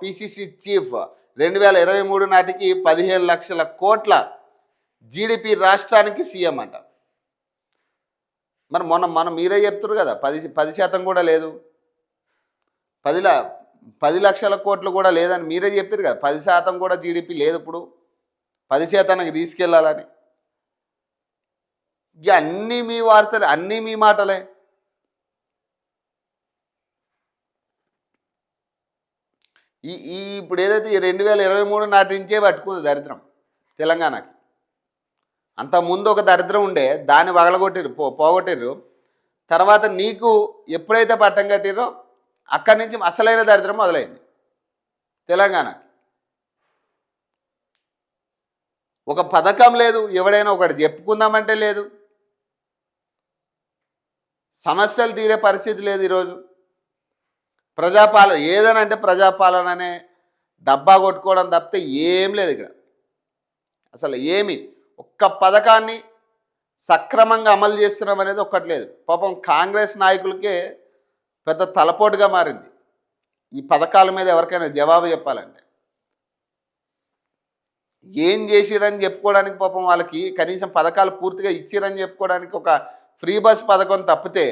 PCC chief 2023 నాటికి 15 లక్షల కోట్ల జీడిపి రాష్ట్రానికి సీఎం అంట. మరి మనం మీరే చెప్తున్నారు కదా, 10% కూడా లేదు, 10 లక్షల కోట్లు కూడా లేదని మీరే చెప్పారు కదా. 10% కూడా జీడిపి లేదు, ఇప్పుడు 10%కి తీసుకెళ్లాలని. ఇక అన్నీ మీ వార్తలే, అన్నీ మీ మాటలే. ఈ ఇప్పుడు ఏదైతే 2023 నాటి నుంచే పట్టుకుంది దరిద్రం తెలంగాణకి. అంతకుముందు ఒక దరిద్రం ఉండే, దాన్ని పగలగొట్టిరు, పోగొట్టిర్రు. తర్వాత నీకు ఎప్పుడైతే పట్టం కట్టిరో అక్కడి నుంచి అసలైన దరిద్రం మొదలైంది తెలంగాణకి. ఒక పథకం లేదు, ఎవడైనా ఒకటి చెప్పుకుందామంటే లేదు, సమస్యలు తీరే పరిస్థితి లేదు. ఈరోజు ప్రజాపాలన ఏదైనా అంటే ప్రజాపాలన అనే డబ్బా కొట్టుకోవడం తప్పితే ఏం లేదు ఇక్కడ. అసలు ఏమి ఒక్క పథకాన్ని సక్రమంగా అమలు చేస్తున్నాం అనేది ఒక్కటి లేదు. పాపం కాంగ్రెస్ నాయకులకే పెద్ద తలపోటుగా మారింది ఈ పథకాల మీద ఎవరికైనా జవాబు చెప్పాలంటే. ఏం చేసిరని చెప్పుకోవడానికి పాపం వాళ్ళకి కనీసం పథకాలు పూర్తిగా ఇచ్చిరని చెప్పుకోవడానికి ఒక ఫ్రీ బస్ పథకం తప్పితే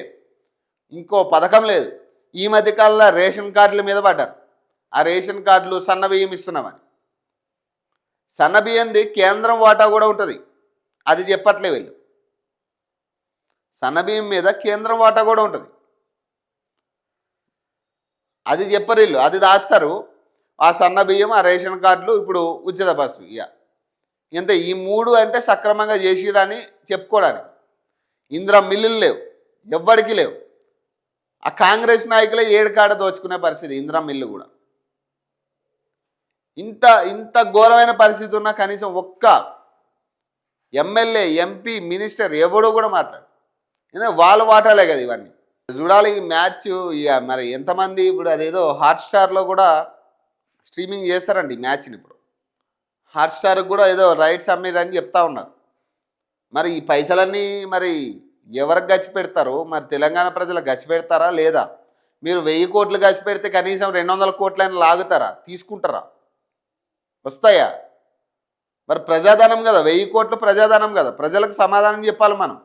ఇంకో పథకం లేదు. ఈ మధ్యకాలంలో రేషన్ కార్డుల మీద పడ్డారు. ఆ రేషన్ కార్డులు సన్న బియ్యం ఇస్తున్నామని. సన్న బియ్యంది కేంద్రం వాటా కూడా ఉంటుంది, అది చెప్పట్లే వీళ్ళు. సన్న బియ్యం మీద కేంద్రం వాటా కూడా ఉంటుంది, అది చెప్పరు వీళ్ళు, అది దాస్తారు. ఆ సన్న బియ్యం, ఆ రేషన్ కార్డులు, ఇప్పుడు ఉచిత బస్సు, ఇంత ఈ మూడు అంటే సక్రమంగా చేసిరని చెప్పుకోవడానికి. ఇందిరా మిల్లులు లేవు, ఎవ్వడికి లేవు. ఆ కాంగ్రెస్ నాయకులే ఏడుకాడ దోచుకునే పరిస్థితి. ఇందిరా మిల్లు కూడా ఇంత ఘోరమైన పరిస్థితి ఉన్నా కనీసం ఒక్క ఎమ్మెల్యే, ఎంపీ, మినిస్టర్ ఎవడో కూడా మాట్లాడు. వాళ్ళ వాటాలే కదా ఇవన్నీ. చూడాలి ఈ మ్యాచ్. ఇక మరి ఎంతమంది ఇప్పుడు అదేదో హాట్స్టార్లో కూడా స్ట్రీమింగ్ చేస్తారండి ఈ మ్యాచ్ని. ఇప్పుడు హాట్స్టార్కి కూడా ఏదో రైట్స్ అమ్మిరని చెప్తా ఉన్నారు. మరి ఈ పైసలన్నీ మరి ఎవరికి గచ్చి పెడతారు? మరి తెలంగాణ ప్రజలకు గచ్చి పెడతారా లేదా? మీరు 1000 కోట్లు గచ్చి పెడితే కనీసం 200 కోట్లైనా లాగుతారా? తీసుకుంటారా? వస్తాయా? మరి ప్రజాధనం కదా, 1000 కోట్లు ప్రజాధనం కదా, ప్రజలకు సమాధానం చెప్పాలి మనం.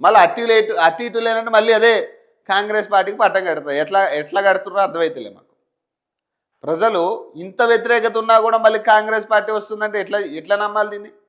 మళ్ళీ అటు ఇటు లేనంటే మళ్ళీ అదే కాంగ్రెస్ పార్టీకి పట్టం కడతారు. ఎట్లా కడుతున్నారో అర్థమవుతలే మాకు. ప్రజలు ఇంత వ్యతిరేకత ఉన్నా కూడా మళ్ళీ కాంగ్రెస్ పార్టీ వస్తుందంటే ఎట్లా నమ్మాలి దీన్ని?